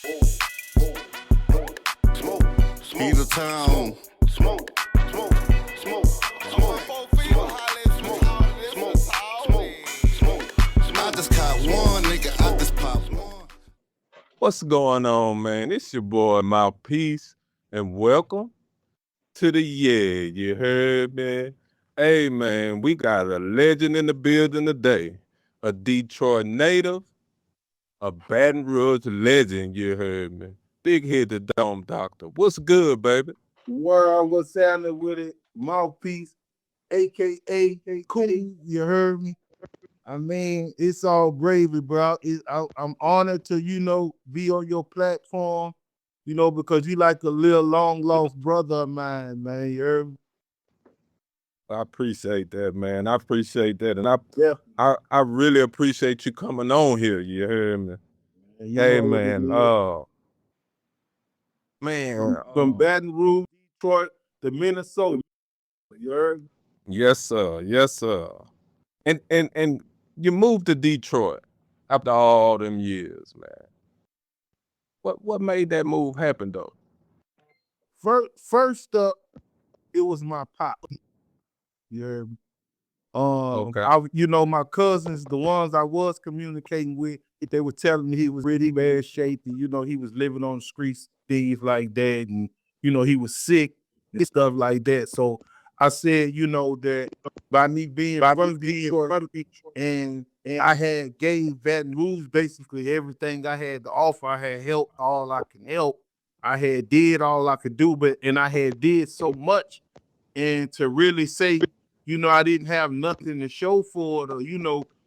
Heat of town. I just caught one nigga, I just popped one. What's going on, man? It's your boy Mouthpiece, and welcome to the Yeah. You heard me? Hey, man, we got a legend in the building today. A Detroit native, a Baton Rouge legend, you heard me. Bighead the Dome Doctor. What's good, baby? World was sounding with it, Mouthpiece, aka Cool. You heard me? I mean, it's all gravy, bro. I'm honored to, be on your platform, because you like a little long lost brother of mine, man. You heard me? I appreciate that, man. I appreciate that. And Yeah. I really appreciate you coming on here, you heard me? Hey, man. Man. From Baton Rouge, Detroit to Minnesota. You heard me? Yes, sir. Yes, sir. And you moved to Detroit after all them years, man. What made that move happen though? First up, it was my pop. You heard me? Okay. My cousins, the ones I was communicating with, they were telling me he was really bad shape, and he was living on the streets, things like that, and he was sick and stuff like that. So I said, that by me being from Detroit, and I had gave Baton Rouge basically everything I had to offer. I had helped all I can help. I had did all I could do, and I had did so much, and to really say, I didn't have nothing to show for it, or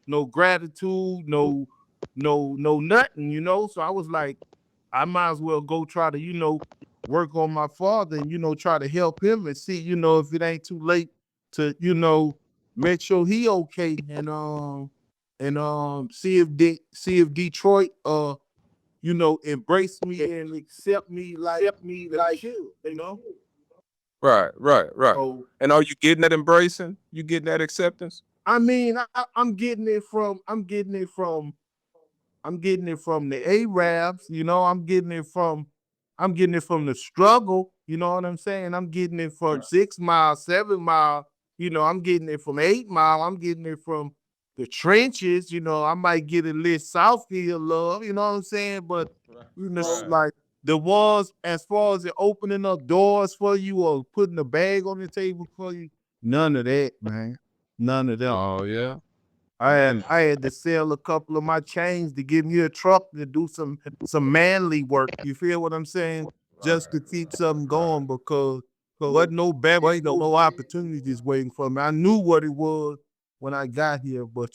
no gratitude, no nothing, So I was like, I might as well go try to, work on my father and, try to help him and see, if it ain't too late to, make sure he okay, and see if Detroit embrace me and accept me like you. Right. So And are you getting that embracing? You getting that acceptance? I mean, I'm getting it from the Arabs, I'm getting it from the struggle, you know what I'm saying? I'm getting it from 6 Mile, 7 Mile, I'm getting it from 8 Mile, I'm getting it from the trenches, I might get a little South Hill love, you know what I'm saying? But like the ones as far as it opening up doors for you or putting a bag on the table for you, none of that, man. None of them. Oh yeah. I had to sell a couple of my chains to give me a truck to do some manly work. You feel what I'm saying? Just to keep something going because wasn't no bad, ain't no opportunities waiting for me. I knew what it was when I got here, but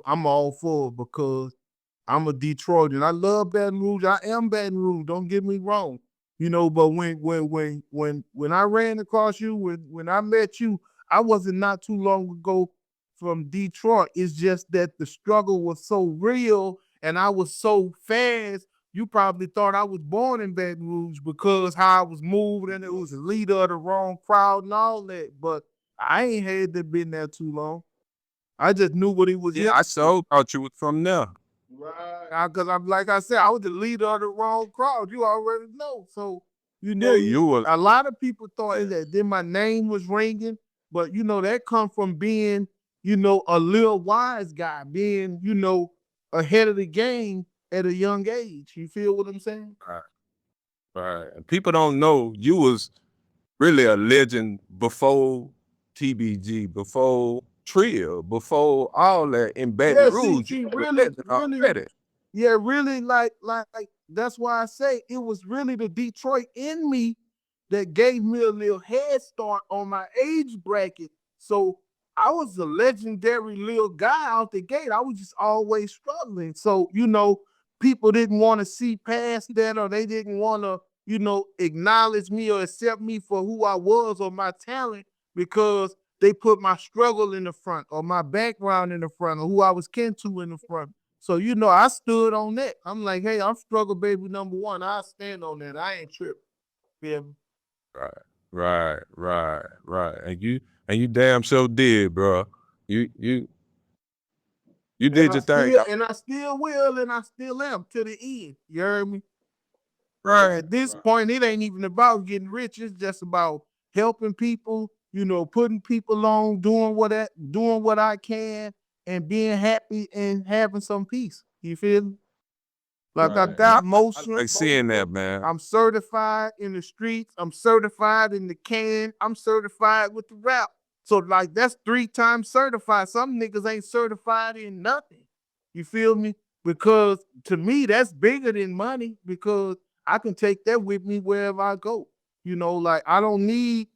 I'm all for it because I'm a Detroiter and I love Baton Rouge. I am Baton Rouge. Don't get me wrong. But when I ran across you, when I met you, I wasn't not too long ago from Detroit. It's just that the struggle was so real and I was so fast. You probably thought I was born in Baton Rouge because how I was moving and it was a leader of the wrong crowd and all that. But I ain't had to been there too long. I just knew what he was. Yeah, I so thought you was from there. Right. Because I'm like I said, I was the leader of the wrong crowd. You already know. So You was a lot of people thought that then my name was ringing, but that come from being, a little wise guy, being, ahead of the game at a young age. You feel what I'm saying? right. And people don't know you was really a legend before TBG, before Trill, before all that in Baton Rouge. You was a legend already. Yeah, really, like that's why I say it was really the Detroit in me that gave me a little head start on my age bracket. So I was a legendary little guy out the gate. I was just always struggling. So, people didn't want to see past that, or they didn't want to, acknowledge me or accept me for who I was or my talent because they put my struggle in the front or my background in the front or who I was kin to in the front. So, I stood on that. I'm like, hey, I'm struggle baby number one. I stand on that. I ain't tripping. Feel me? Right. And you damn sure did, bro. You did your thing. And I still will, and I still am to the end. You heard me? Right. At this point, it ain't even about getting rich. It's just about helping people, putting people on, doing what I can, and being happy and having some peace. You feel me? Like I Right. got I motion. like seeing that, man. I'm certified in the streets. I'm certified in the can. I'm certified with the rap. So like that's 3 times certified. Some niggas ain't certified in nothing. You feel me? Because to me, that's bigger than money because I can take that with me wherever I go. Like I don't need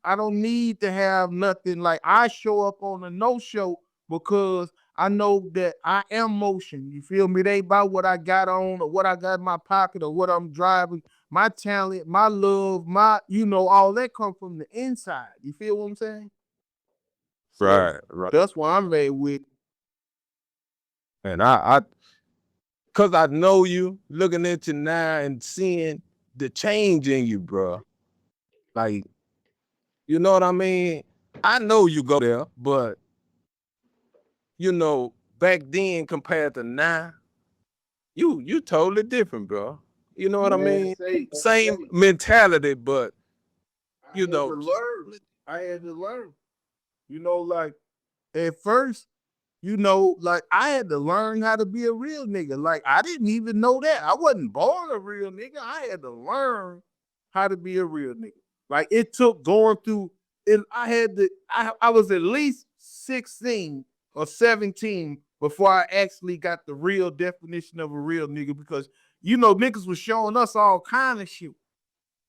to have nothing. Like I show up on a no show because I know that I am motion. You feel me? It ain't about what I got on or what I got in my pocket or what I'm driving. My talent, my love, all that come from the inside. You feel what I'm saying? So Right, right. that's why I'm made with. And cause I know you, looking at you now and seeing the change in you, bro. Like, you know what I mean? I know you go there, but back then compared to now, you totally different, bro. You know what I Man, mean? Same mentality, but I had to learn. I had to learn. Like at first, like I had to learn how to be a real nigga. Like I didn't even know that. I wasn't born a real nigga. I had to learn how to be a real nigga. Like it took going through it. I was at least 16 or 17 before I actually got the real definition of a real nigga because niggas was showing us all kind of shit.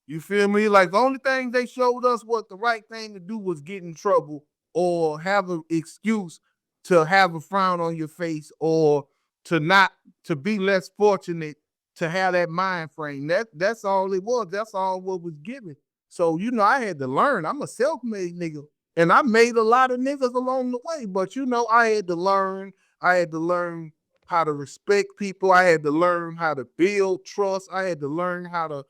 You feel me? Like the only thing they showed us what the right thing to do was get in trouble or have an excuse to have a frown on your face or to not to be less fortunate to have that mind frame. That's all it was. That's all what was given. So I had to learn. I'm a self-made nigga. And I made a lot of niggas along the way. But I had to learn. I had to learn how to respect people. I had to learn how to build trust. I had to learn how to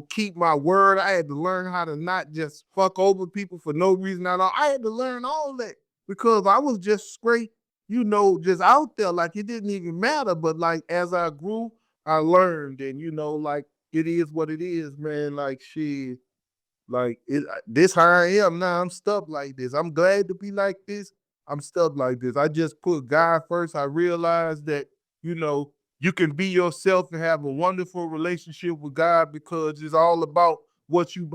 keep my word. I had to learn how to not just fuck over people for no reason at all. I had to learn all that because I was just straight, just out there. Like it didn't even matter. But like as I grew, I learned, and like it is what it is, man. Like shit. Like this how I am now. I'm stuck like this. I'm glad to be like this. I'm stuck like this. I just put God first. I realized that, you know, you can be yourself and have a wonderful relationship with God because it's all about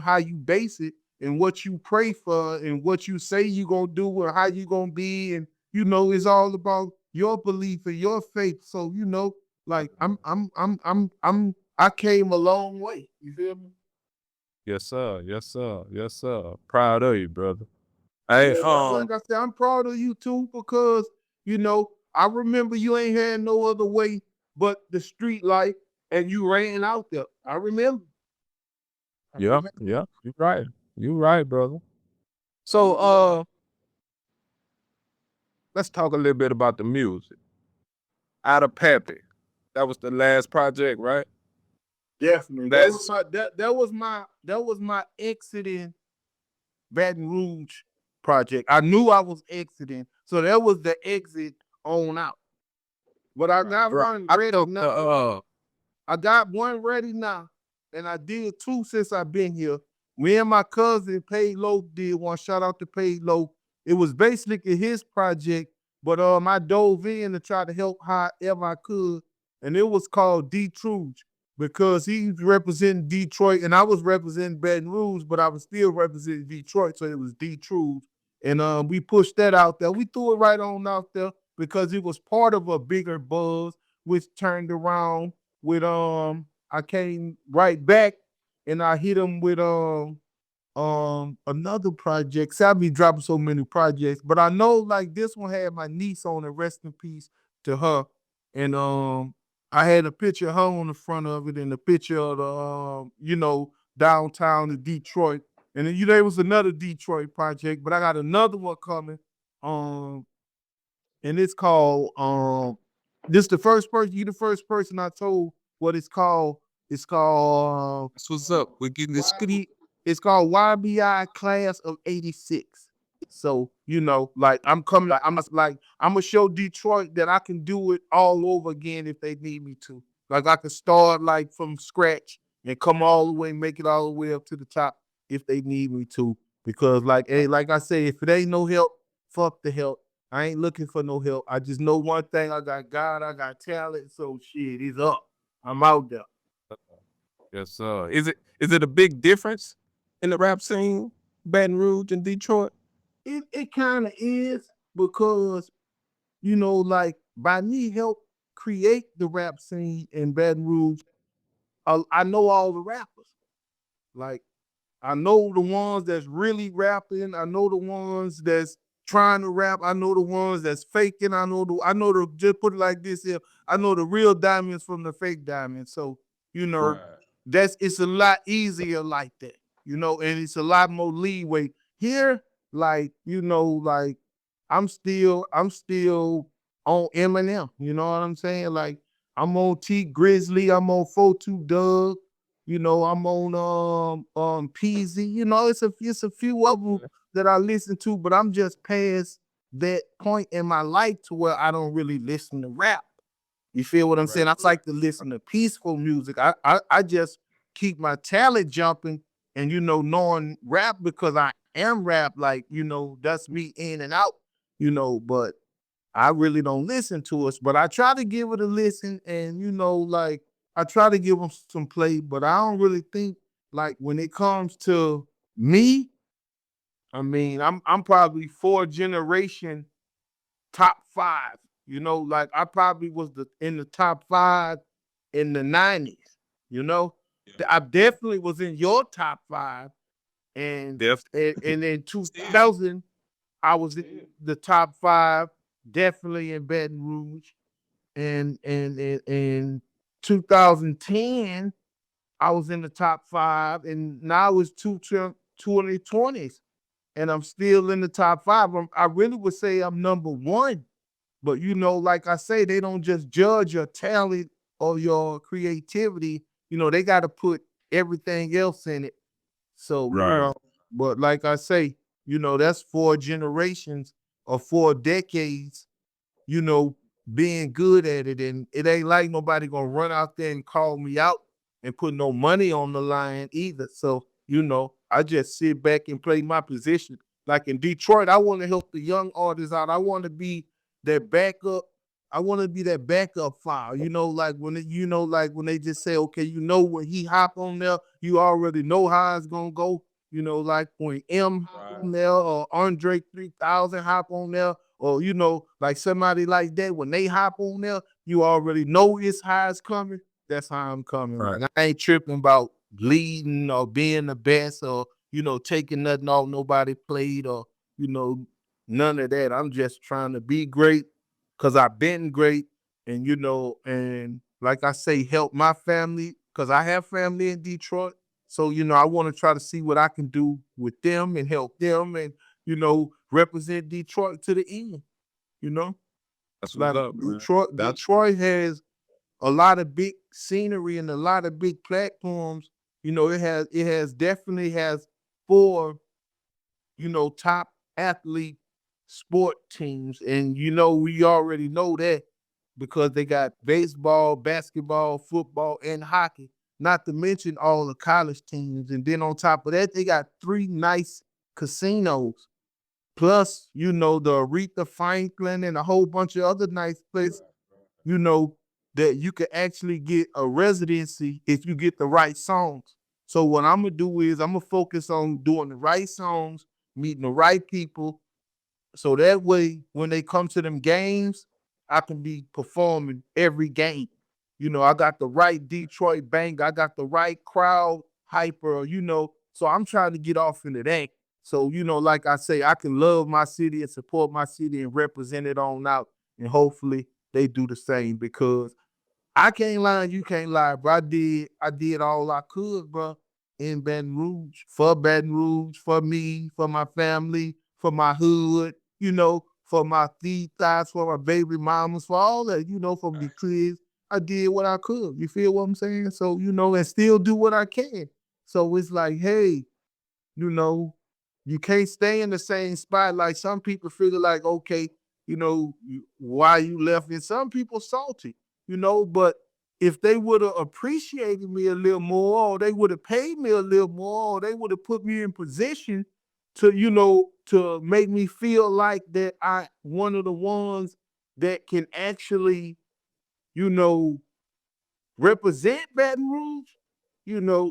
how you base it and what you pray for and what you say you're gonna do and how you gonna be. And it's all about your belief and your faith. So, like I came a long way. You feel me? yes, sir. Yes, sir. Yes, sir. Proud of you, brother. Hey, Like I said, I'm proud of you too because I remember you ain't had no other way but the street life, and you ran out there. I remember. I yeah, remember. yeah, you're right. You're right, brother. So, let's talk a little bit about the music. Out of Pappy. That was the last project, right? Definitely. That's That was my exiting Baton Rouge project. I knew I was exiting, so that was the exit on out. But I got right. one I ready thought now. I got one ready now, and I did two since I've been here. Me and my cousin Paid Low did one. Shout out to Paid Low. It was basically his project, but I dove in to try to help however I could, and it was called Detroit because he's representing Detroit, and I was representing Baton Rouge, but I was still representing Detroit, so it was Detroit, and we pushed that out there. We threw it right on out there because it was part of a bigger buzz, which turned around with I came right back and I hit him with another project. See, I be dropping so many projects, but I know like this one had my niece on it, rest in peace to her. And I had a picture of her on the front of it and a picture of the downtown in Detroit. And then there was another Detroit project, but I got another one coming. Um and it's called this the first person, you the first person I told what it's called. It's called that's what's up. We're getting this. it's called YBI Class of '86. So, like I'm coming, like I'm gonna show Detroit that I can do it all over again if they need me to. Like I can start like from scratch and come all the way, make it all the way up to the top if they need me to. Because like I say, if it ain't no help, fuck the help. I ain't looking for no help. I just know one thing: I got God, I got talent. So shit, it's up. I'm out there. Yes, sir. Is it a big difference in the rap scene, Baton Rouge and Detroit? It kind of is because like by me help create the rap scene in Baton Rouge, I know all the rappers. Like I know the ones that's really rapping. I know the ones that's trying to rap. I know the ones that's faking. I know the just put it like this here. I know the real diamonds from the fake diamonds. So, you know, Right. it's a lot easier like that, and it's a lot more leeway. Here, like I'm still on Eminem. You know what I'm saying? Like I'm on T Grizzly, I'm on 42 Doug, I'm on PZ. It's a few of them that I listen to, but I'm just past that point in my life to where I don't really listen to rap. You feel what I'm saying? I like to listen to peaceful music. I just keep my talent jumping and knowing rap because I am rap, like, that's me in and out, but I really don't listen to us, but I try to give it a listen and like I try to give them some play, but I don't really think like when it comes to me, I mean, I'm probably 4 generation top five. Like I probably was in the top five in the 90s, you know. I definitely was in your top five and Def and in 2000 I was in the top five, definitely in Baton Rouge. And in 2010, I was in the top five, and now it's 2020s, and I'm still in the top five. I really would say I'm number one, but like I say, they don't just judge your talent or your creativity. They got to put everything else in it. So, Right. but like I say, that's 4 generations or 4 decades, you know, being good at it. And it ain't like nobody gonna run out there and call me out and put no money on the line either. So, I just sit back and play my position. Like in Detroit, I want to help the young artists out. I want to be that backup. I want to be that backup file. Like like when they just say, okay, when he hop on there, you already know how it's gonna go. Like when M hop on there or Andre 3000 hop on there, or like somebody like that, when they hop on there, you already know it's how it's coming. That's how I'm coming. Right. Like I ain't tripping about leading or being the best or taking nothing off nobody played or you know none of that. I'm just trying to be great because I've been great, and and like I say, help my family because I have family in Detroit. So I want to try to see what I can do with them and help them and represent Detroit to the end. You know, That's what's like up, man. That's Detroit has a lot of big scenery and a lot of big platforms. It has definitely has four top athlete sport teams, and we already know that because they got baseball, basketball, football, and hockey. Not to mention all the college teams, and then on top of that, they got 3 nice casinos. Plus, the Aretha Franklin and a whole bunch of other nice places, you know, that you can actually get a residency if you get the right songs. So what I'm gonna do is I'm gonna focus on doing the right songs, meeting the right people, so that way when they come to them games, I can be performing every game. I got the right Detroit bang, I got the right crowd hyper, so I'm trying to get off into that. So, like I say, I can love my city and support my city and represent it on out. And hopefully they do the same because I can't lie and you can't lie, bro. I did all I could, bro, in Baton Rouge, for me, for my family, for my hood, for my thighs, for my baby mamas, for all that, for the kids. I did what I could. You feel what I'm saying? So, and still do what I can. So it's like, hey, you know, you can't stay in the same spot. Like some people feel like, okay, why you left, and some people salty, but if they would have appreciated me a little more, or they would have paid me a little more, or they would have put me in position to, to make me feel like that I one of the ones that can actually, you know, represent Baton Rouge,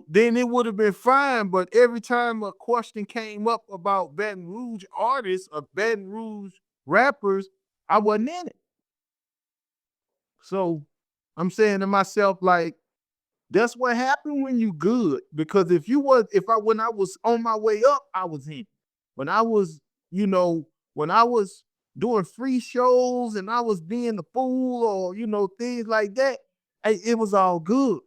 then it would have been fine. But every time a question came up about Baton Rouge artists or Baton Rouge rappers, I wasn't in it. So I'm saying to myself, like, that's what happened when you good. Because when I was on my way up, I was in. When I was, when I was doing free shows and I was being the fool or, things like that, it was all good.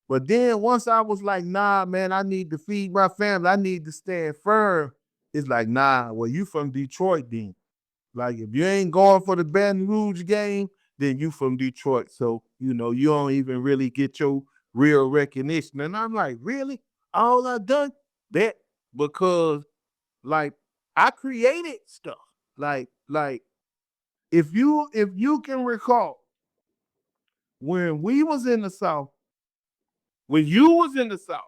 But then once I was like, nah, man, I need to feed my family. I need to stand firm. It's like, nah, well, you from Detroit then. Like, if you ain't going for the Baton Rouge game, then you from Detroit. So, you don't even really get your real recognition. And I'm like, really? All I done? That because, like, I created stuff. Like if you can recall, when we was in the South, when you was in the South,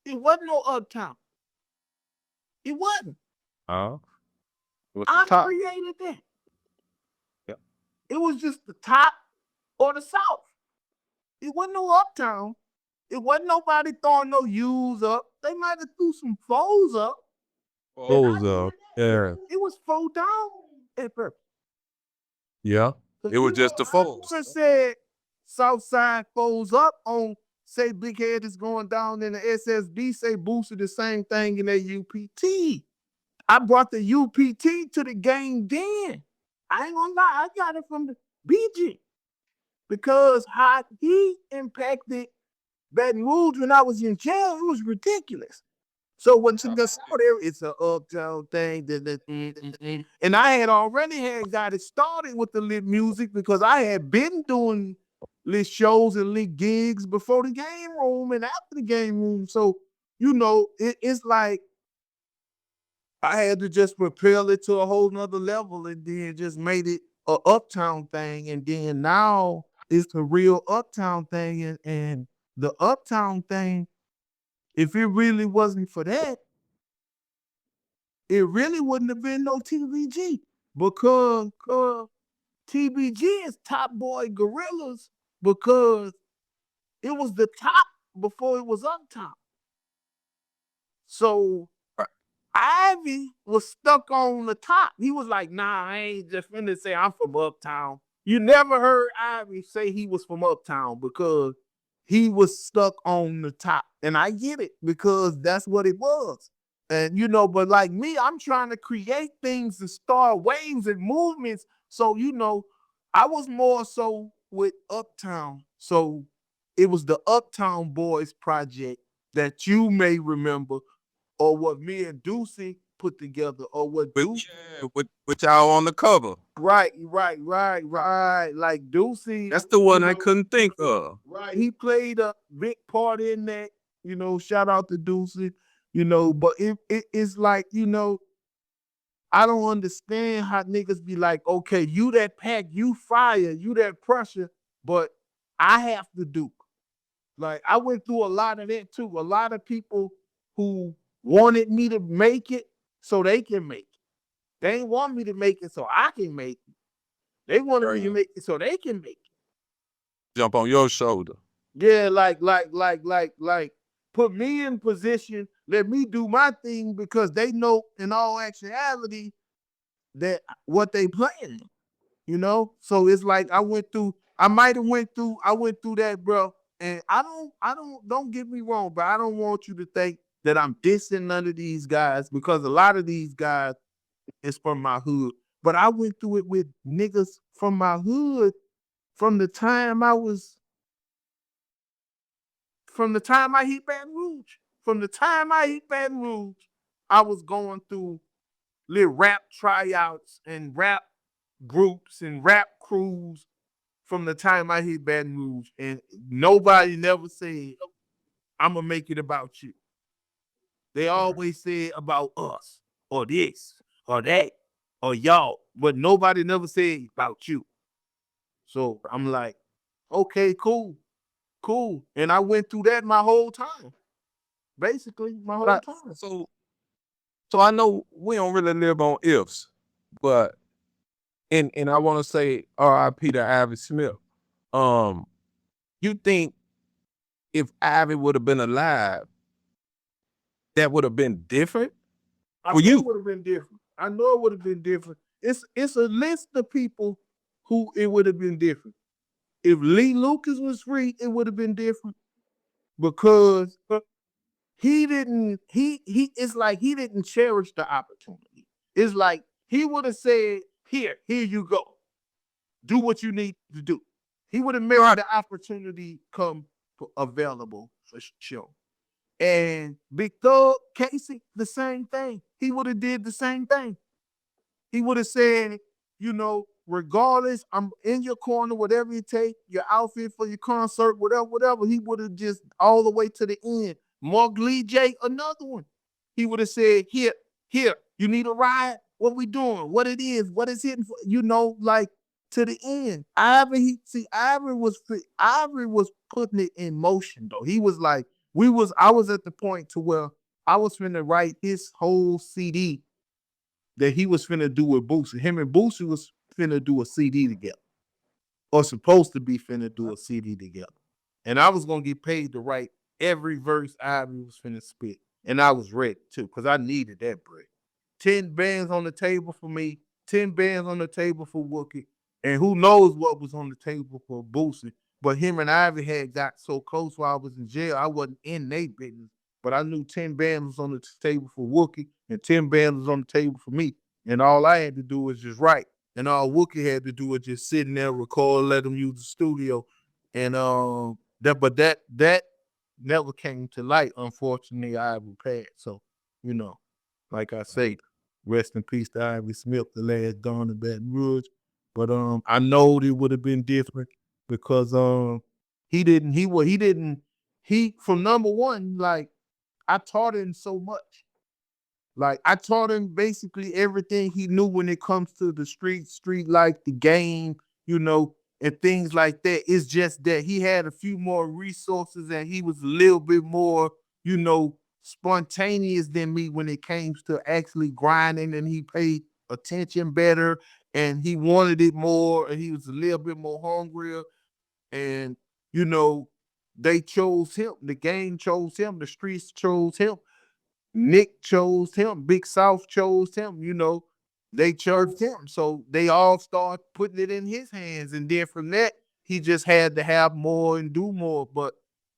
it wasn't no uptown. It wasn't. It was the I top. created that. Yep. It was just the top or the South. It wasn't no uptown. It wasn't nobody throwing no U's up. They might have threw some foes up. Foes up. Yeah. It was four down at first. Yeah. It was just the foes. I said Southside foes up on, say Bighead is going down in the SSB, say Booster the same thing in that UPT. I brought the UPT to the game then. I ain't gonna lie, I got it from the BG. Because how he impacted Baton Rouge when I was in jail, it was ridiculous. So when to the South there, it's an uptown thing. And I had already got it started with the lit music because I had been doing lit shows and lit gigs before the game room and after the game room. So, it's like I had to just propel it to a whole nother level and then just made it a uptown thing. And then now it's the real uptown thing. And the uptown thing, if it really wasn't for that, it really wouldn't have been no TBG. Because TBG is Top Boy Gorillas because it was the top before it was uptown. So Ivy was stuck on the top. He was like, nah, I ain't just finna say I'm from uptown. You never heard Ivy say he was from uptown because he was stuck on the top. And I get it because that's what it was. And, but like me, I'm trying to create things to start waves and movements. So, I was more so with Uptown. So it was the Uptown Boys project that you may remember, or what me and Deucey put together, or what With y'all on the cover. Right. Like Deucey. That's the one I couldn't think of. Right. He played a big part in that, shout out to Deucey, but it's like, I don't understand how niggas be like, okay, you that pack, you fire, you that pressure, but I have to do. Like, I went through a lot of that too. A lot of people who wanted me to make it so they can make it. They ain't want me to make it so I can make it. They wanted me to make it so they can make it. Jump on your shoulder. Yeah, like, put me in position, let me do my thing because they know in all actuality that what they playing, So it's like I went through that, bro. And don't get me wrong, but I don't want you to think that I'm dissing none of these guys because a lot of these guys is from my hood. But I went through it with niggas from my hood from the time I hit Baton Rouge. From the time I hit Baton Rouge, I was going through little rap tryouts and rap groups and rap crews from the time I hit Baton Rouge. And nobody never said, I'm going to make it about you. They always said about us or this or that or y'all. But nobody never said about you. So I'm like, Okay, cool. And I went through that my whole time. Basically, my whole time. So I know we don't really live on ifs, but and I want to say R.I.P. to Ivy Smith. Um, you think if Ivy would have been alive, that would have been different I for know you? it would have been different. I know it would have been different. It's a list of people who it would have been different. If Lee Lucas was free, it would have been different because he didn't. He. It's like he didn't cherish the opportunity. It's like he would have said, "Here you go. Do what you need to do." He would have made the opportunity come available for sure. And Big Thug, Casey, the same thing. He would have did the same thing. He would have said, regardless, I'm in your corner, whatever you take, your outfit for your concert, whatever. He would have just all the way to the end. Mark Lee J, another one. He would have said, here, you need a ride? What we doing? What it is? What is hitting for? Like to the end. Ivory was putting it in motion though. He was like, I was at the point to where I was finna write his whole CD that he was finna do with Boosie. Him and Boosie was finna do a CD together, or supposed to be finna do a CD together. And I was gonna get paid to write every verse Ivy was finna spit. And I was ready too, because I needed that bread. 10 bands on the table for me, 10 bands on the table for Wookie, and who knows what was on the table for Boosie. But him and Ivy had got so close while I was in jail, I wasn't in their business. But I knew 10 bands was on the table for Wookie, and 10 bands was on the table for me. And all I had to do was just write. And all Wookie had to do was just sit in there, record, let them use the studio. And that never came to light. Unfortunately, Ivy passed. So, like I say, rest in peace to Ivy Smith, the last Dawn of Baton Rouge. But I know it would have been different because he from number one, like I taught him so much. Like I taught him basically everything he knew when it comes to the street life, the game, and things like that. It's just that he had a few more resources and he was a little bit more, spontaneous than me when it came to actually grinding, and he paid attention better and he wanted it more and he was a little bit more hungrier. And, you know, they chose him. The game chose him. The streets chose him. Nick chose him. Big South chose him. They chose him. So they all start putting it in his hands. And then from that, he just had to have more and do more. But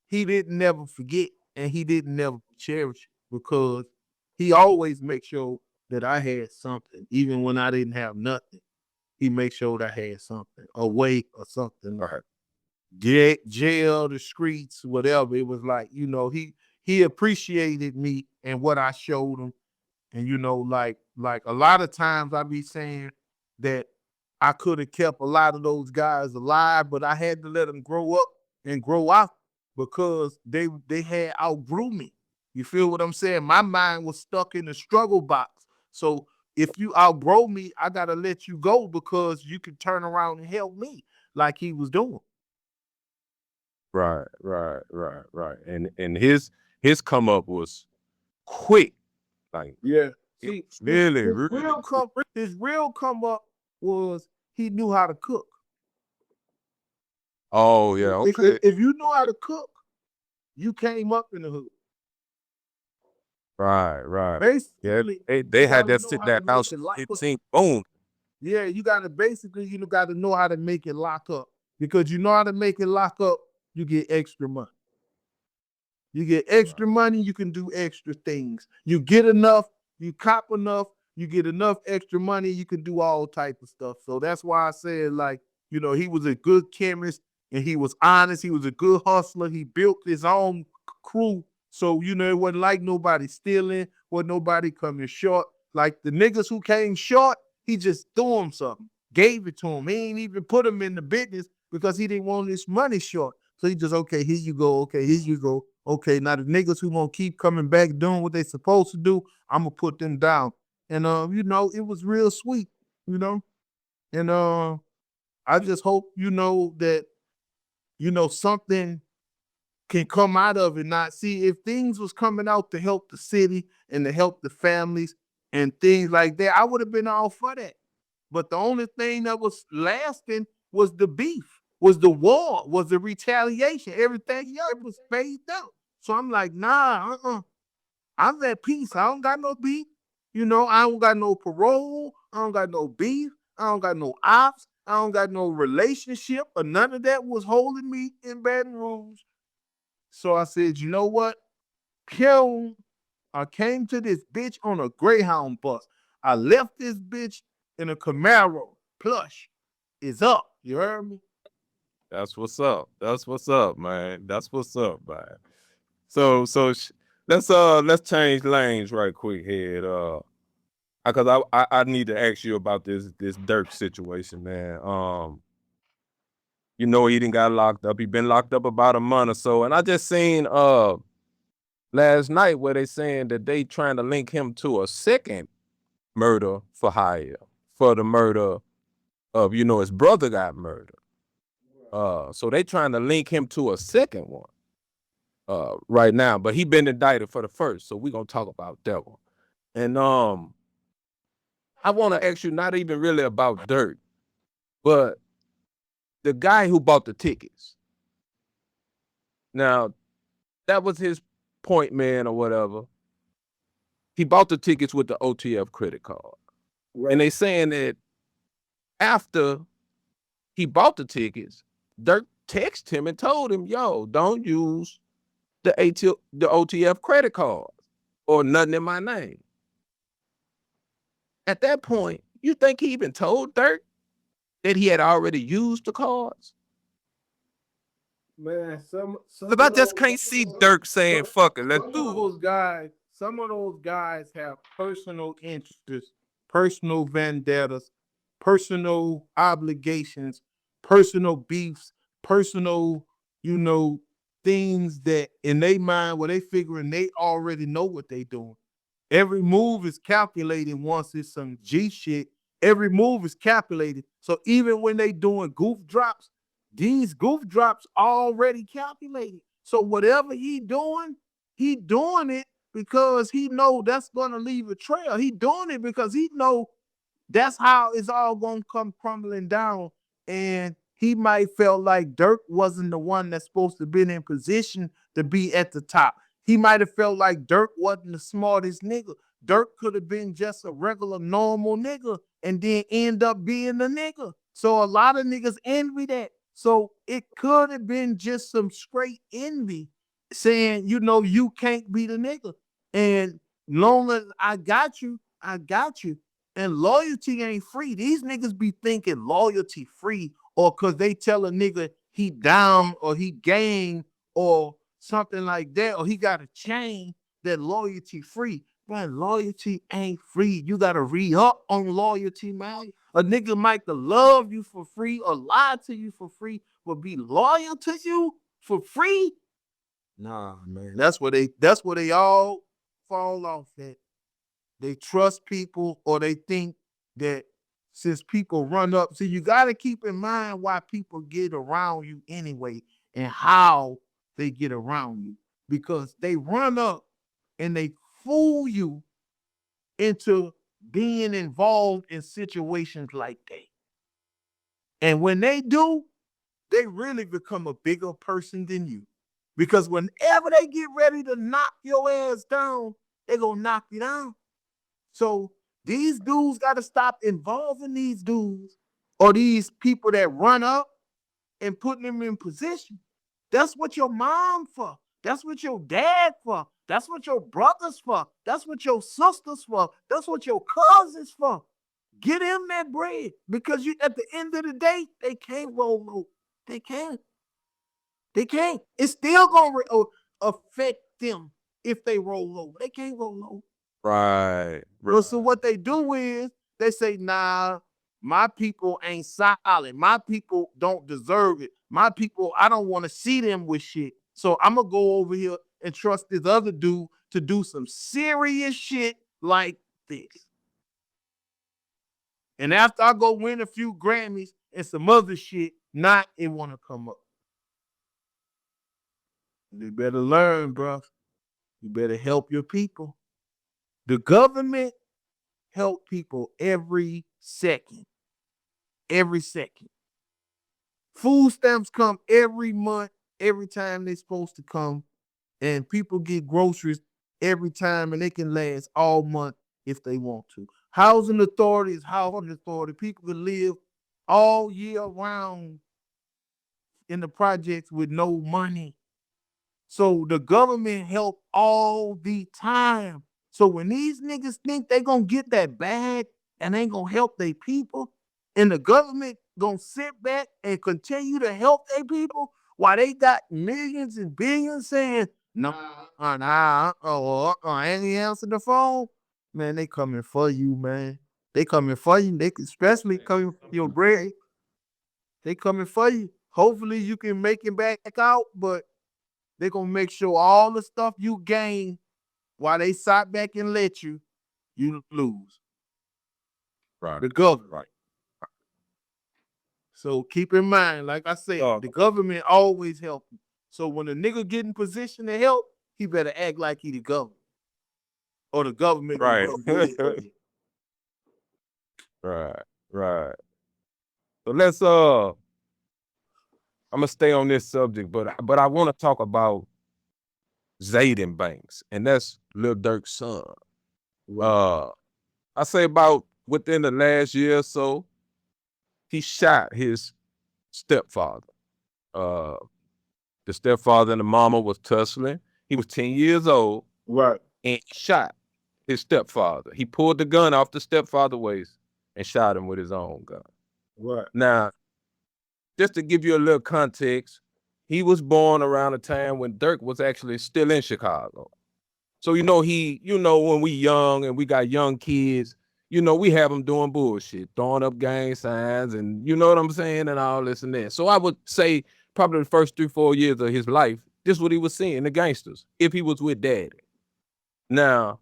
he didn't never forget and he didn't never cherish it because he always make sure that I had something, even when I didn't have nothing. He make sure that I had something, a way or something. Right. Jail, the streets, whatever. It was like, he appreciated me and what I showed him. And like a lot of times I be saying that I could have kept a lot of those guys alive, but I had to let them grow up and grow out because they had outgrew me. You feel what I'm saying? My mind was stuck in the struggle box. So if you outgrow me, I gotta let you go because you can turn around and help me like he was doing. Right. And his come up was quick. Like Yeah. it See, was really, his real come up was he knew how to cook. oh yeah, okay. If you know how to cook, you came up in the hood. Right. Yeah, Basically, they you had gotta that know sit how to that make house it lock up. 15, boom. Yeah, you gotta basically, gotta know how to make it lock up. Because you know how to make it lock up, you get extra money. You get extra money, you can do extra things. You get enough, you cop enough, you get enough extra money, you can do all type of stuff. So that's why I said, like, he was a good chemist and he was honest. He was a good hustler. He built his own crew. So, it wasn't like nobody stealing, wasn't nobody coming short. Like the niggas who came short, he just threw them something, gave it to him. He ain't even put him in the business because he didn't want his money short. So he just, okay, here you go. Okay, here you go. Okay, now the niggas who gonna keep coming back doing what they supposed to do, I'm gonna put them down. And it was real sweet. And I just hope that something can come out of it. Not see if things was coming out to help the city and to help the families and things like that, I would have been all for that. But the only thing that was lasting was the beef, was the war, was the retaliation. Everything else was phased out. So I'm like, nah, I'm at peace. I don't got no beef. I don't got no parole. I don't got no beef. I don't got no ops. I don't got no relationship or none of that was holding me in Baton Rouge. So I said, you know what? Pew. I came to this bitch on a Greyhound bus. I left this bitch in a Camaro. Plush is up. You heard me? That's what's up. That's what's up, man. That's what's up, man. So let's change lanes right quick here. Because I need to ask you about this Durk situation, man. He didn't got locked up. He been locked up about a month or so, and I just seen last night where they saying that they trying to link him to a second murder for hire for the murder of his brother got murdered. So they trying to link him to a second one right now, but he been indicted for the first, so we gonna talk about that one. And I want to ask you not even really about Durk, but the guy who bought the tickets. Now, that was his point man or whatever. He bought the tickets with the OTF credit card. Right. And they saying that after he bought the tickets, Durk texted him and told him, yo, don't use the OTF credit card or nothing in my name. At that point, you think he even told Durk that he had already used the cards? Man, Because I just can't see Durk saying, fuck it, let's do it. Some of those guys have personal interests, personal vendettas, personal obligations, personal beefs, personal, things that in their mind where they figuring they already know what they doing. Every move is calculated once it's some G shit. Every move is calculated. So even when they doing goof drops, these goof drops already calculated. So whatever he doing it because he know that's gonna leave a trail. He doing it because he know that's how it's all gonna come crumbling down. And he might felt like Durk wasn't the one that's supposed to be in position to be at the top. He might have felt like Durk wasn't the smartest nigga. Durk could have been just a regular normal nigga and then end up being the nigga. So a lot of niggas envy that. So it could have been just some straight envy saying, you can't be the nigga. And long as I got you, I got you. And loyalty ain't free. These niggas be thinking loyalty free or because they tell a nigga he down or he gang or something like that or he got a chain that loyalty free. Man, loyalty ain't free. You got to re-up on loyalty, man. A nigga might love you for free or lie to you for free, but be loyal to you for free? Nah, man. That's where they all fall off at. They trust people or they think that since people run up, see, you got to keep in mind why people get around you anyway and how they get around you because they run up and they fool you into being involved in situations like that. And when they do, they really become a bigger person than you. Because whenever they get ready to knock your ass down, they gonna knock you down. So these dudes got to stop involving these dudes or these people that run up and putting them in position. That's what your mom for. That's what your dad for. That's what your brothers for. That's what your sisters for. That's what your cousins for. Get in that bread because you at the end of the day, they can't roll low. They can't. They can't. It's still gonna affect them if they roll low. They can't roll low. Right. So what they do is they say, nah, my people ain't solid. My people don't deserve it. My people, I don't want to see them with shit. So I'm going to go over here and trust this other dude to do some serious shit like this. And after I go win a few Grammys and some other shit, not it want to come up. You better learn, bro. You better help your people. The government help people every second. Every second. Food stamps come every month, every time they're supposed to come. And people get groceries every time, and they can last all month if they want to. Housing authority is housing authority. People can live all year round in the projects with no money. So the government help all the time. So when these niggas think they gonna get that bag and ain't gonna help their people, and the government gonna sit back and continue to help their people while they got millions and billions saying, no, I ain't answer the phone. Man, they coming for you, man. They coming for you. They especially coming for your bread. They coming for you. Hopefully you can make it back out, but they gonna make sure all the stuff you gain while they sat back and let you, you lose. Right. The government. Right. So keep in mind, like I said, the government always help you. So when a nigga get in position to help, he better act like he the government. Or the government gonna Right. come do it for you. Right. Right. So let's I'm gonna stay on this subject, but I want to talk about Zayden Banks, and that's Lil Durk's son. I say about within the last year or so, he shot his stepfather. Uh, the stepfather and the mama was tussling. He was 10 years old. Right. And shot his stepfather. He pulled the gun off the stepfather's waist and shot him with his own gun. Right. Now, just to give you a little context, he was born around a time when Durk was actually still in Chicago. So, when we young and we got young kids, we have them doing bullshit, throwing up gang signs and you know what I'm saying, and all this and that. So I would say probably the first 3-4 years of his life, this is what he was seeing, the gangsters, if he was with daddy. Now,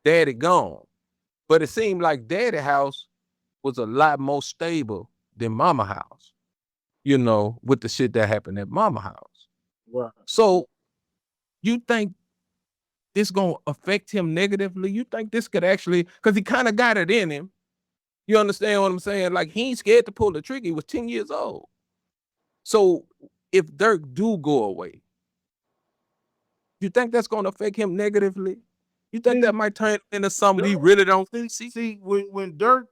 daddy gone, but it seemed like daddy house was a lot more stable than mama house, with the shit that happened at mama house. Right. So you think this gonna affect him negatively? You think this could actually, because he kind of got it in him. You understand what I'm saying? Like, he ain't scared to pull the trigger. He was 10 years old. So if Durk do go away, you think that's gonna affect him negatively? You think that might turn into something he really don't see? See, when Durk,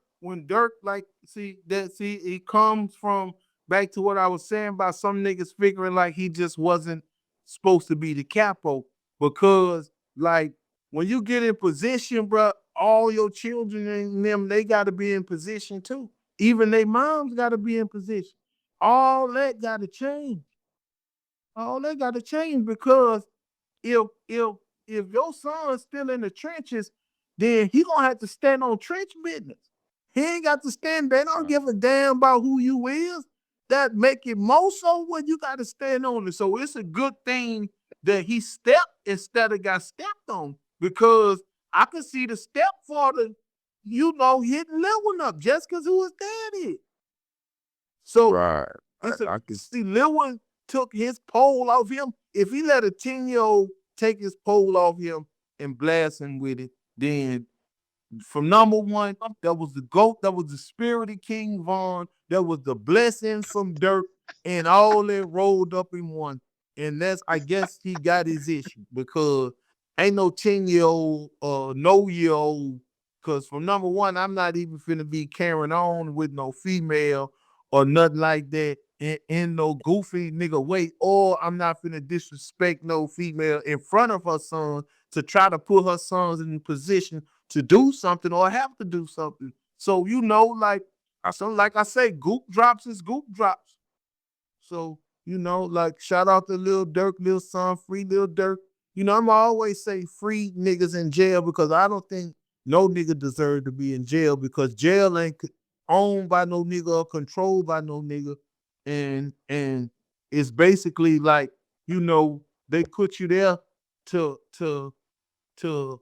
like, it comes from back to what I was saying about some niggas figuring like he just wasn't supposed to be the capo, because like when you get in position, bro, all your children and them, they gotta be in position too. Even their moms gotta be in position. All that gotta change. All that gotta change, because if if if your son's still in the trenches, then he gonna have to stand on trench business. He ain't got to stand. They don't give a damn about who you is. That make it more so when you got to stand on it. So it's a good thing that he stepped instead of got stepped on, because I could see the stepfather, hitting Lil one up just because who his dad is. So Right. see, Lil one took his pole off him. If he let a 10-year-old take his pole off him and blast him with it, then from number one, that was the GOAT, that was the spirit of King Von, that was the blessings from Durk, and all that rolled up in one. And that's, I guess he got his issue, because ain't no 10-year-old or no year old, because from number one, I'm not even finna be carrying on with no female or nothing like that in no goofy nigga way, or I'm not finna disrespect no female in front of her son to try to put her sons in position to do something or have to do something. So, like I say, goop drops is goop drops. So, like, shout out to Lil Durk, Lil Son, free Lil Durk. I'm always say free niggas in jail, because I don't think no nigga deserve to be in jail, because jail ain't owned by no nigga or controlled by no nigga. And it's basically like, they put you there to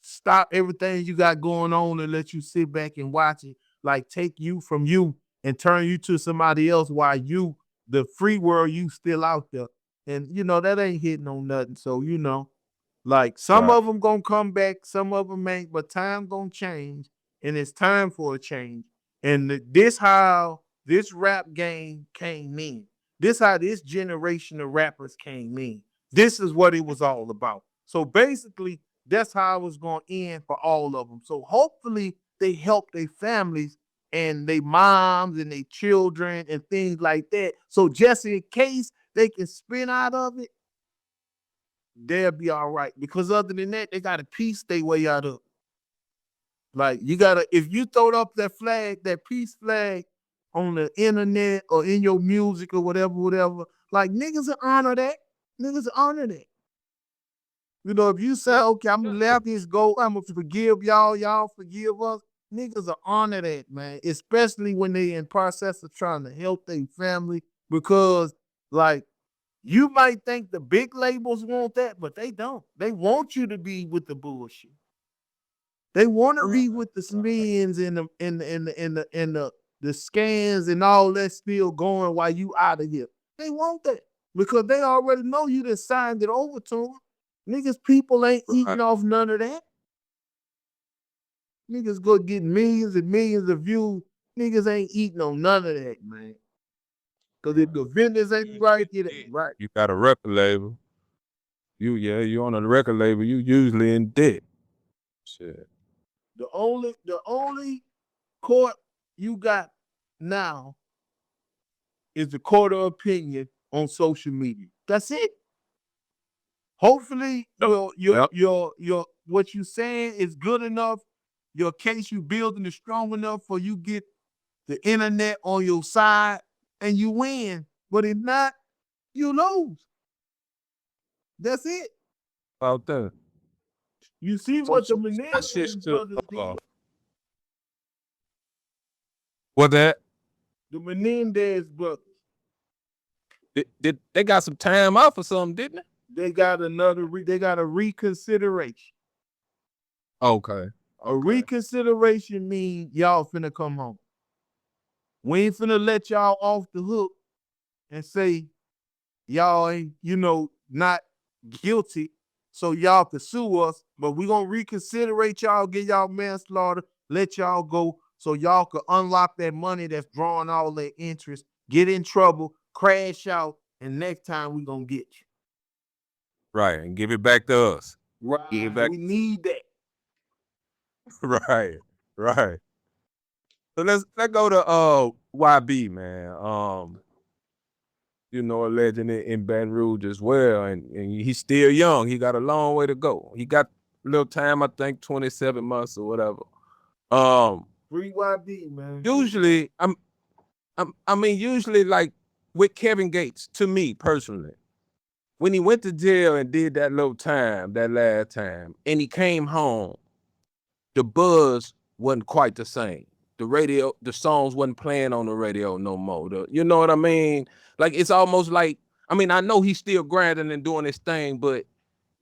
stop everything you got going on and let you sit back and watch it, like take you from you and turn you to somebody else, while you, the free world, you still out there. And that ain't hitting on nothing. So, like some Right. of them gonna come back, some of them ain't, but time gonna change, and it's time for a change. And this how this rap game came in. This how this generation of rappers came in. This is what it was all about. So basically, that's how it was gonna end for all of them. So hopefully they help their families and their moms and their children and things like that. So just in case they can spin out of it, they'll be all right. Because other than that, they gotta piece their way out of it. Like you gotta, if you throw up that flag, that peace flag on the internet or in your music or whatever, like niggas will honor that. Niggas will honor that. If you say, okay, I'm gonna let this go, I'm gonna forgive y'all, y'all forgive us, niggas will honor that, man. Especially when they in process of trying to help their family. Because like you might think the big labels want that, but they don't. They want you to be with the bullshit. They want to be with the spins and the scans and all that still going while you out of here. They want that because they already know you done signed it over to them. Niggas, people ain't eating off none of that. Niggas go get millions and millions of views. Niggas ain't eating on none of that, man. Because if the vendors ain't right, it ain't right. You got a record label. You on a record label, you usually in debt. Shit. The only court you got now is the court of opinion on social media. That's it. Hopefully, Yep. your what you saying is good enough. Your case you building is strong enough for you get the internet on your side and you win. But if not, you lose. That's it. About that. You see So, what the that shit Menendez still brothers did? what that? The Menendez brothers. Did they got some time off or something, didn't They got they got a reconsideration. they? Okay. A reconsideration means y'all finna come home. We ain't finna let y'all off the hook and say y'all ain't, not guilty, so y'all can sue us, but we gonna reconsiderate y'all, get y'all manslaughter, let y'all go so y'all can unlock that money that's drawing all that interest, get in trouble, crash out, and next time we gonna get you. Right, and give it back to us. Right. Give it back. We need that. Right, right. So let's go to YB, man. A legend in Baton Rouge as well, and he's still young. He got a long way to go. He got a little time, I think 27 months or whatever. Free YB, man. Usually, usually like with Kevin Gates, to me personally, when he went to jail and did that little time, that last time, and he came home, the buzz wasn't quite the same. The songs wasn't playing on the radio no more. You know what I mean? Like it's almost like, I know he's still grinding and doing his thing, but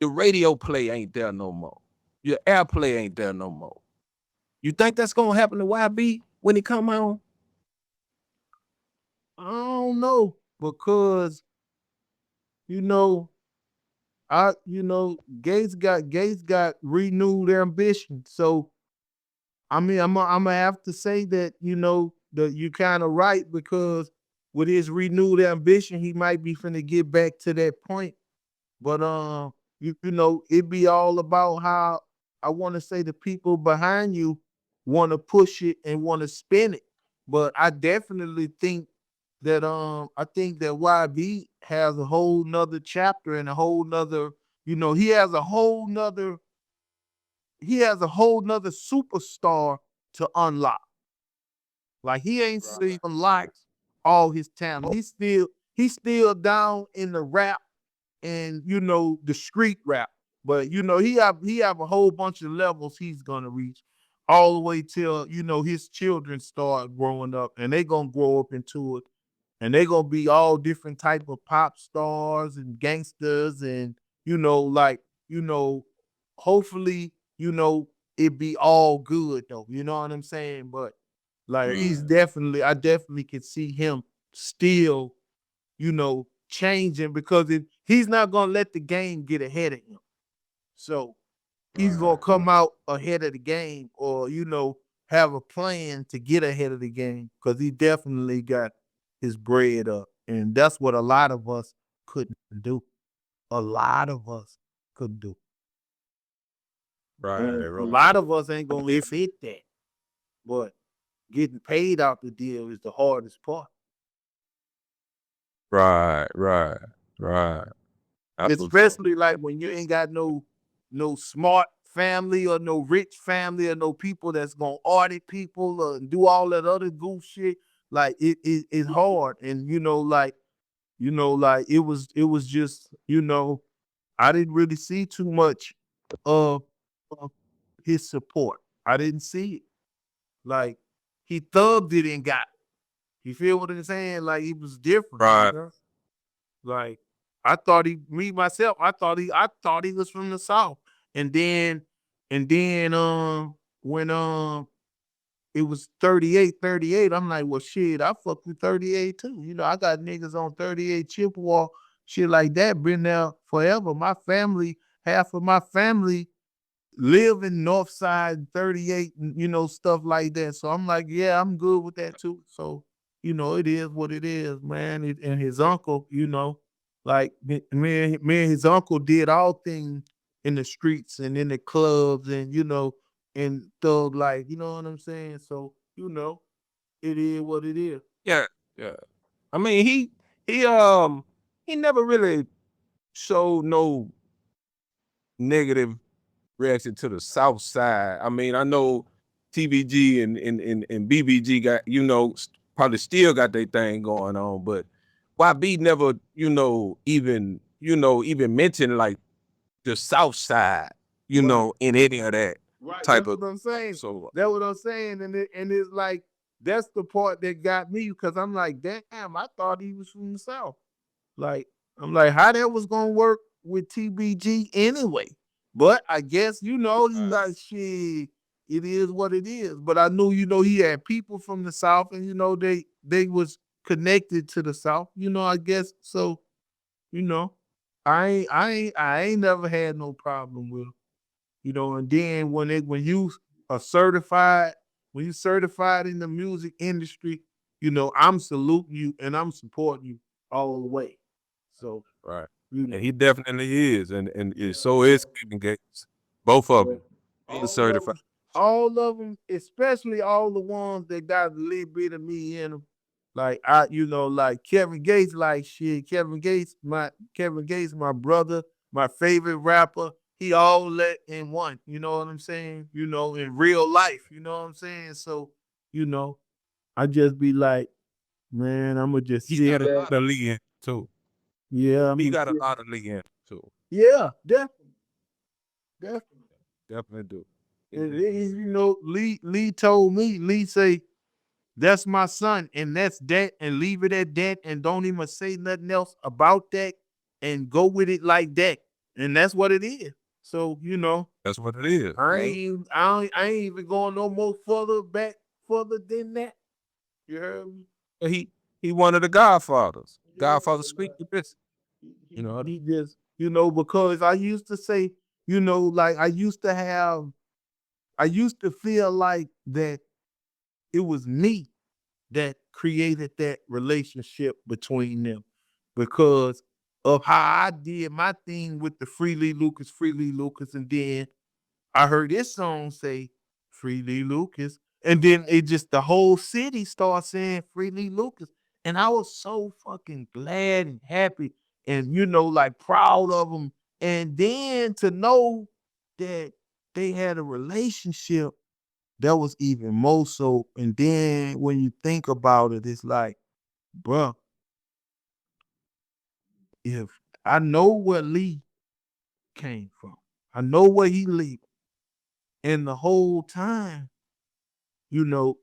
the radio play ain't there no more. Your airplay ain't there no more. You think that's gonna happen to YB when he come home? I don't know because I Gates got renewed ambition. So I'm gonna have to say that that you kind of right because with his renewed ambition, he might be finna get back to that point. But it be all about how I want to say the people behind you want to push it and want to spin it. But I definitely think that YB has a whole nother chapter and a whole nother, he has a whole nother superstar to unlock. Like he ain't still unlocked all his talent. He's still down in the rap and the street rap. But he have a whole bunch of levels he's gonna reach all the way till his children start growing up and they gonna grow up into it and they gonna be all different type of pop stars and gangsters and like you know hopefully it be all good though, you know what I'm saying? But like I definitely can see him still changing because he's not gonna let the game get ahead of him. So he's gonna come out ahead of the game, or have a plan to get ahead of the game, because he definitely got his bread up, and that's what a lot of us couldn't do. A lot of us couldn't do, Right, and a right, lot of us ain't gonna fit that. But getting paid out the deal is the hardest part. right, right, right. That's what's up. Especially like when you ain't got no smart family, or no rich family, or no people that's gonna audit people, or do all that other goof shit. Like it's hard, and like it was just I didn't really see too much of, of his support. I didn't see it. Like, he thugged it and got it. You feel what I'm saying? Like, he was different. Right. Like, I thought I thought he was from the South. And then when it was 38, I'm like, well, shit, I fuck with 38 too. I got niggas on 38 Chippewa, shit like that, been there forever. My family, half of my family live in North Side 38, and stuff like that. So I'm like, yeah, I'm good with that too. So, it is what it is, man. And his uncle, like me and his uncle did all things in the streets and in the clubs, and and thug life, you know what I'm saying? So, it is what it is. Yeah, yeah. I mean, he never really showed no negative reaction to the South Side. I mean, I know TBG and BBG got, probably still got their thing going on, but YB never, even mentioned like the South Side, Right. in any of that Right. type That's of. what I'm saying. So That's what I'm saying. And it's like, that's the part that got me, because I'm like, damn, I thought he was from the South. Like, I'm like, how that was gonna work with TBG anyway. But I guess, like, shit, it is what it is. But I knew, he had people from the South, and they was connected to the South, I guess. So, you know, I ain't never had no problem with them. And then when you are certified, when you certified in the music industry, I'm saluting you and I'm supporting you all the way. So, right, you know, and he definitely is, and yeah, so is Kevin Gates, both of yeah. them being All of certified. them, all of them, especially all the ones that got a little bit of me in them. Like, like Kevin Gates, like, shit. Kevin Gates, my brother, my favorite rapper. He all let in one. You know what I'm saying? In real life. You know what I'm saying? So, you know, I just be like, man, I'ma just He sit got a back. lot of Lee in too. Yeah, He I'ma got a sit. lot of Lee in too. Yeah, definitely, definitely. Definitely do. And, Lee told me. Lee say, that's my son, and that's that, and leave it at that, and don't even say nothing else about that, and go with it like that. And that's what it is. So, That's what it is. I ain't even going no more further than that. You heard me? He one of the Godfathers. Yeah, Godfather speak like, to this. he, You he, know. he just, because I used to say, like, I used to feel like that it was me that created that relationship between them, because of how I did my thing with the Free Lee Lucas, and then I heard this song say Free Lee Lucas, and then it just, the whole city started saying Free Lee Lucas, and I was so fucking glad and happy, and like, proud of them, and then to know that they had a relationship, that was even more so. And then when you think about it, it's like, bruh, if I know where Lee came from, I know where he lived, and the whole time, you know,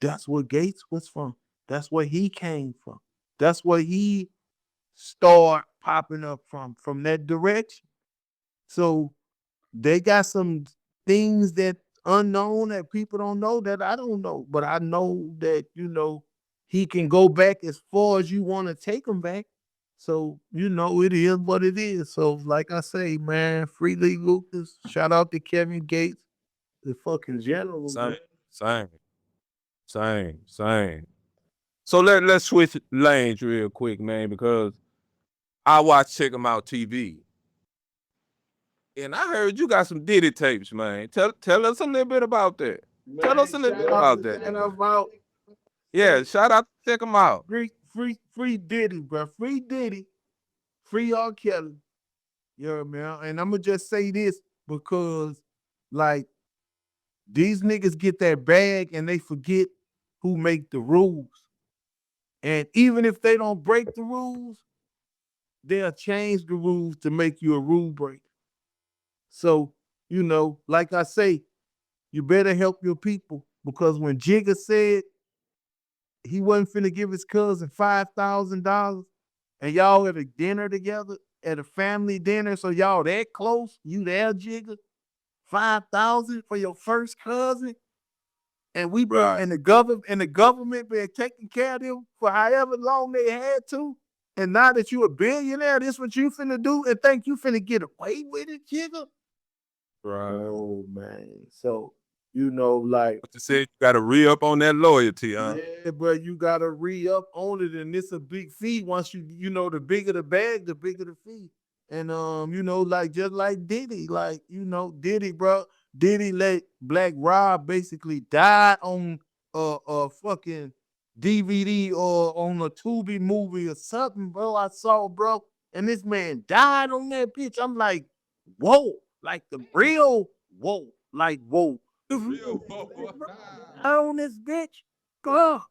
that's where Gates was from. That's where he came from. That's where he started popping up from that direction. So they got some things that unknown, that people don't know, that I don't know. But I know that, he can go back as far as you want to take him back. So, it is what it is. So, like I say, man, free Lee Lucas. Shout out to Kevin Gates, the fucking general. Same, same, same. So let's switch lanes real quick, man, because I watch Check 'Em Out TV. And I heard you got some Diddy tapes, man. Tell us a little bit about that. Tell us a little bit about that. And about Yeah, shout out to Check 'Em Out. free Diddy, bro. Free Diddy. Free R. Kelly. Yeah, man. And I'm gonna just say this because, like, these niggas get that bag and they forget who make the rules. And even if they don't break the rules, they'll change the rules to make you a rule breaker. So, like I say, you better help your people because when Jigga said he wasn't finna give his cousin $5,000 and y'all at a dinner together, at a family dinner, so y'all that close, you there, Jigga, 5,000 for your first cousin, and the government been taking care of them for however long they had to, and now that you a billionaire, this what you finna do and think you finna get away with it, Jigga? Right. Oh man, so like. But you said you got to re-up on that loyalty, huh? Yeah, but you gotta re-up on it, and it's a big fee. Once the bigger the bag, the bigger the fee. And like just like Diddy, like Diddy, bro. Diddy let Black Rob basically die on a fucking DVD or on a Tubi movie or something, bro. I saw, bro, and this man died on that bitch. I'm like, whoa, like the real whoa, like whoa. On this bitch. God,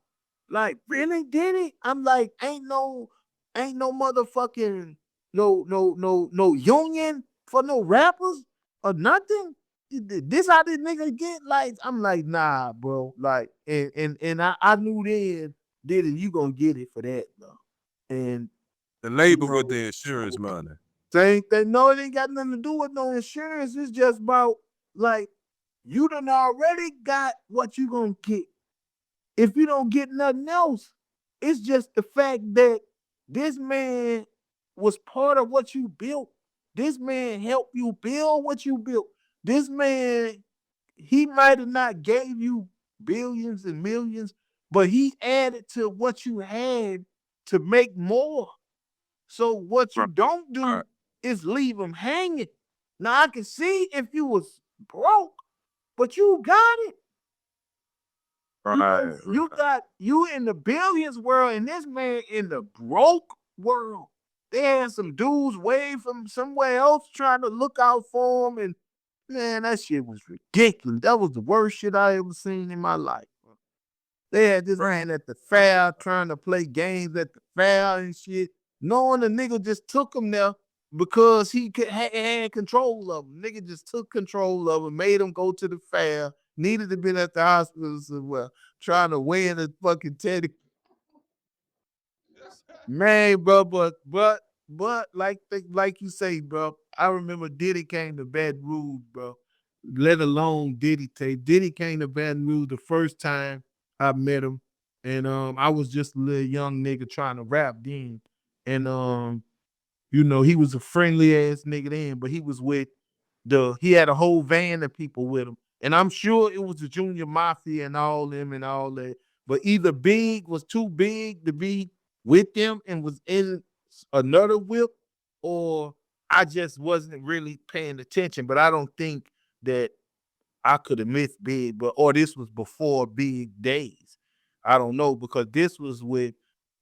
like really did it? I'm like, ain't no motherfucking no union for no rappers or nothing. This how this nigga get like? I'm like, nah, bro. Like, and I knew then, did it? You gonna get it for that, though. And The labor with the insurance money. same thing. No, it ain't got nothing to do with no insurance. It's just about like you done already got what you gonna get. If you don't get nothing else, it's just the fact that this man was part of what you built. This man helped you build what you built. This man, he might have not gave you billions and millions, but he added to what you had to make more. So what you don't do is leave him hanging. Now I can see if you was broke, but you got it. You in the billions world and this man in the broke world. They had some dudes way from somewhere else trying to look out for him, and man, that shit was ridiculous. That was the worst shit I ever seen in my life. They had this man at the fair trying to play games at the fair and shit, knowing the nigga just took him there because he had control of him. Nigga just took control of him, made him go to the fair, needed to be at the hospital somewhere, trying to win a fucking Teddy. Man, bro, but like you say, bro, I remember Diddy came to Baton Rouge, bro. Let alone Diddy tape. Diddy came to Baton Rouge the first time I met him, and I was just a little young nigga trying to rap then, and he was a friendly ass nigga then, but he was with he had a whole van of people with him. And I'm sure it was the Junior Mafia and all them and all that. But either Big was too big to be with them and was in another whip, or I just wasn't really paying attention. But I don't think that I could have missed Big, or this was before Big days. I don't know, because this was with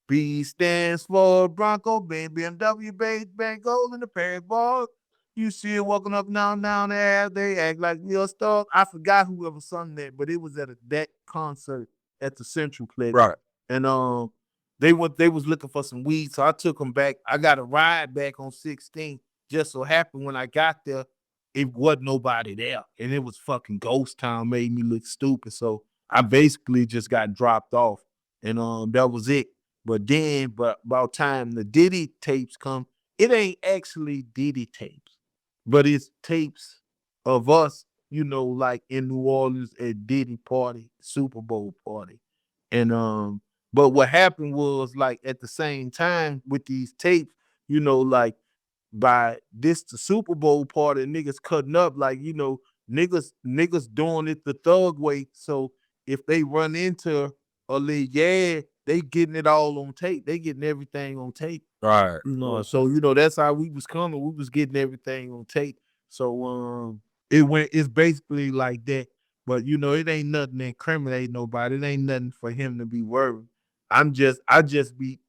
B stands for Bronco, BMW, base, bank, gold, and the Paris ball. You see it walking up down there. They act like real stars. I forgot whoever sung that, but it was at that concert at the Central Plex. Right. And they was looking for some weed, so I took them back. I got a ride back on 16. Just so happened when I got there, it wasn't nobody there, and it was fucking ghost town. Made me look stupid, so I basically just got dropped off, and that was it. But about time the Diddy tapes come, it ain't actually Diddy tapes, but it's tapes of us, like in New Orleans at Diddy party, Super Bowl party. And But what happened was like at the same time with these tapes, like by this the Super Bowl party, niggas cutting up, like, niggas doing it the thug way. So if they run into a little, yeah, they getting it all on tape. They getting everything on tape. Right. So that's how we was coming. We was getting everything on tape. So it's basically like that. But it ain't nothing to incriminate nobody. It ain't nothing for him to be worried. I just be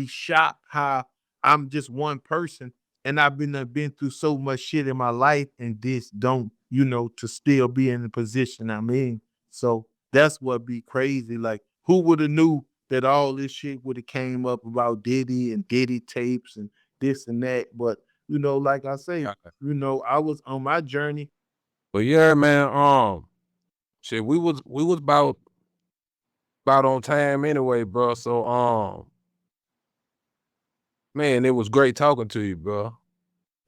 shocked how I'm just one person and I've been through so much shit in my life and this don't, to still be in the position I'm in. So that's what be crazy. Like, who would have knew that all this shit would have came up about Diddy and Diddy tapes and this and that? But like I say, I was on my journey. But yeah, man, shit, we was about on time anyway, bro. So man, it was great talking to you, bro.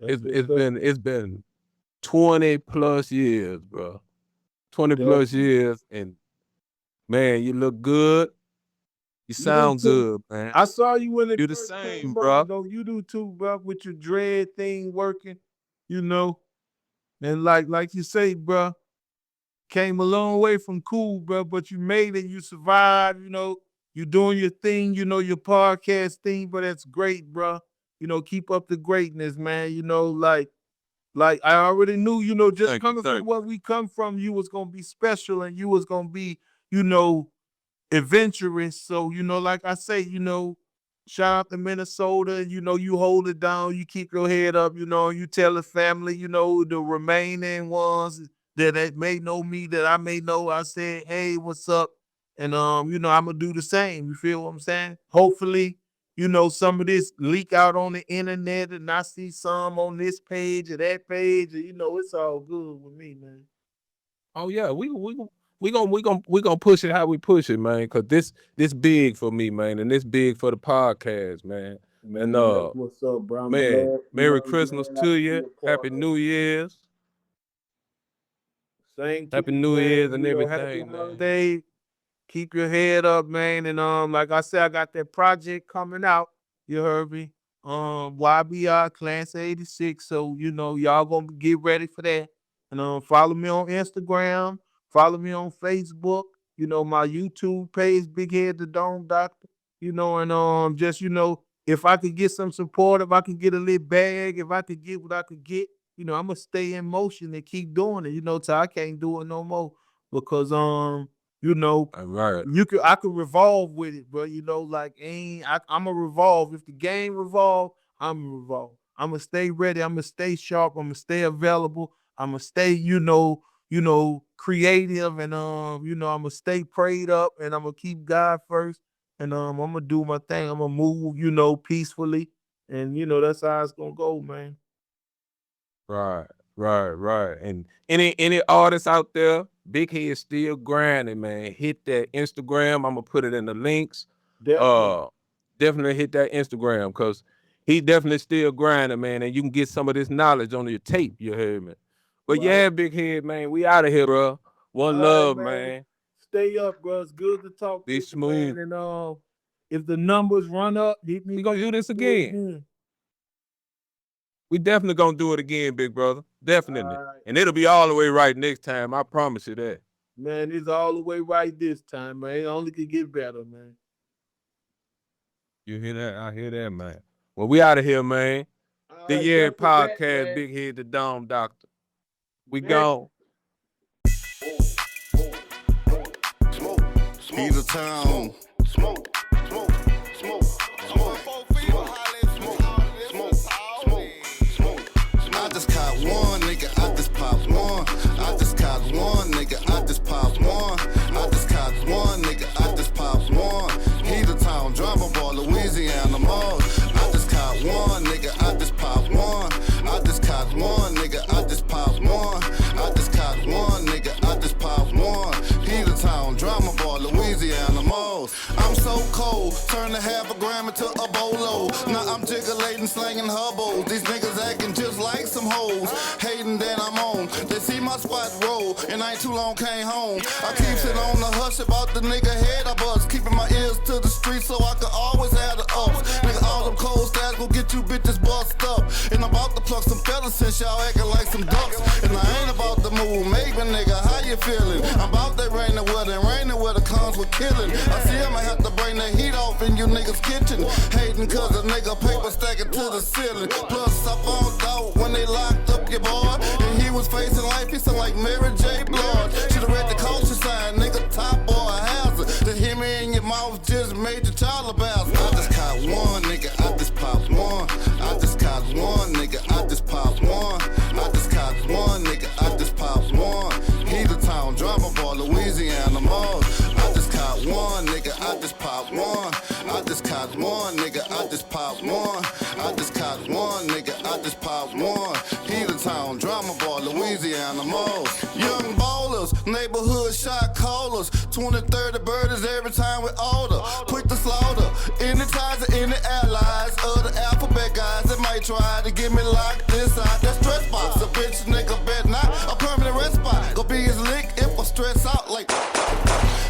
It's been 20 plus years, bro. 20 plus years, and man, you look good. You sound good, man. I saw you when it You the first same, came bro. up. You do too, bro, with your dread thing working, And like you say, bro, came a long way from cool, bro, but you made it, you survived, you doing your thing, your podcast thing, but that's great, bro. Keep up the greatness, man. Like I already knew, just coming from where we come from, you was gonna be special and you was gonna be, you know, adventurous. So, like I say, shout out to Minnesota, and you hold it down, you keep your head up, you tell the family, the remaining ones that may know me, that I may know. I said, hey, what's up? And I'm gonna do the same. You feel what I'm saying? Hopefully, some of this leak out on the internet and I see some on this page or that page, and it's all good with me, man. Oh yeah, we gonna push it how we push it, man. Cause this big for me, man, and this big for the podcast, man. And That's what's up, bro. I'm man, glad, Merry I'm Christmas glad I to could be you. a part Happy of it. New Year's. Same to Happy you, New man. Year's and Happy everything, man. holiday. Keep your head up, man. And like I said, I got that project coming out. You heard me. YBR Class 86. So, y'all gonna get ready for that. And follow me on Instagram. Follow me on Facebook. My YouTube page, Bighead the Dome Doctor. And just, if I could get some support, if I could get a little bag, if I could get what I could get, I'm gonna stay in motion and keep doing it, till I can't do it no more. Because you know, Right. I could revolve with it, but like I'm a revolve. If the game revolve, I'm a revolve. I'm gonna stay ready. I'm gonna stay sharp. I'm gonna stay available. I'm gonna stay, creative, and I'm gonna stay prayed up, and I'm gonna keep God first, and I'm gonna do my thing. I'm gonna move, peacefully, and that's how it's gonna go, man. Right, right. And any artists out there, Big Head still grinding, man. Hit that Instagram. I'm gonna put it in the links. Definitely. Definitely hit that Instagram because he definitely still grinding, man. And you can get some of this knowledge on your tape. You heard me. But Right. yeah, Big Head, man, we out of here, bro. One All love, right, man. man. Stay up, bro. It's good to talk Be to you, man. smooth. And if the numbers run up, hit me. We gonna do this Do it again. We definitely gonna do it again, big brother. Definitely. All right. And it'll be all the way right next time. I promise you that. Man, it's all the way right this time, man. It only could get better, man. You hear that? I hear that, man. Well, we out of here, man. All The right, Year back to back, Podcast, man. Big Head the Dome Doctor. We Next. gone. Heat of town. Smoke. I just caught one nigga, I just popped one. I just caught one nigga, I just popped one. I just caught one nigga, I just popped one. Heat of town, drama ball, Louisiana mall. I just caught one nigga, I just popped one. I just caught one nigga, I just popped one. I just caught one nigga, I just popped one. Heat of town, drama ball, Louisiana malls. I'm so cold, turn a half a gram into a bolo. Now I'm jiggling, slanging hubbles. These niggas acting just like some hoes. hating that I'm on. They see my spot roll, and I ain't too long came home. I keep it on the hush about the nigga head I bust, keeping my ears to the street so I can always have the ups. Nigga, all them cold stats gon' get you bitches bust up. And I'm about to pluck some fellas since y'all acting like some ducks. And I ain't about to move, maybe nigga, how you feeling? I'm about that rain the weather, and rain the weather comes with killing. I see I'ma have to bring the heat off in you niggas' kitchen. Hating cause a nigga paper stacking to the ceiling. Plus I found out when they locked up your boy, and he was facing life, he sound like Mary J. Blige. Should've read the caution sign, nigga, top boy a hazard. To hear me in your mouth just made your child a bastard. I just caught one, nigga, I just popped one. I just caught one, nigga, I just popped one. I just caught one, nigga, I just popped one. He the town drama boy, Louisiana mug. I just caught one, nigga, I just popped one. I just caught one, nigga, I just popped one. I just caught one, nigga, I just popped one. He the town drama boy, Louisiana mug. Young ballers, neighborhood shot callers, 20, 30 birdies every time we order. Quick to slaughter, any ties or any allies of the alphabet guys that might try to get me locked inside that stress box. A bitch nigga bet not a permanent rest spot. Go be his lick if I stress out like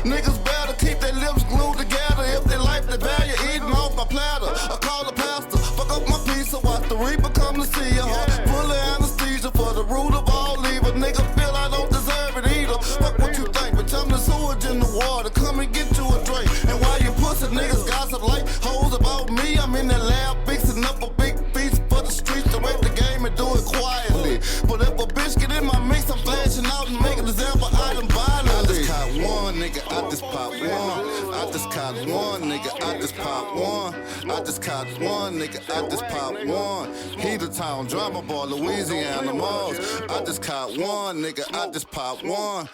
niggas better keep their lips glued together. If they like the value, eating off my platter. I call the pastor, fuck up my pizza, watch the reaper come to see ya. Full of anesthesia for the root of all evil. Nigga feel I don't deserve it either. Fuck what you think, but I'm the sewage in the water. Come and get you a drink. And while you pussy niggas gossip like hoes about me, I'm in the lab fixing up a big feast for the streets to wreck the game and do it quietly. But if a bitch get in my mix, I'm flashing out and making an example item violently. I just caught one, nigga, I just popped one. I just caught one, nigga, I just popped one. I just caught one, nigga, I just popped one. He the town drama boy, Louisiana Mars. I just caught one, nigga, I just popped one.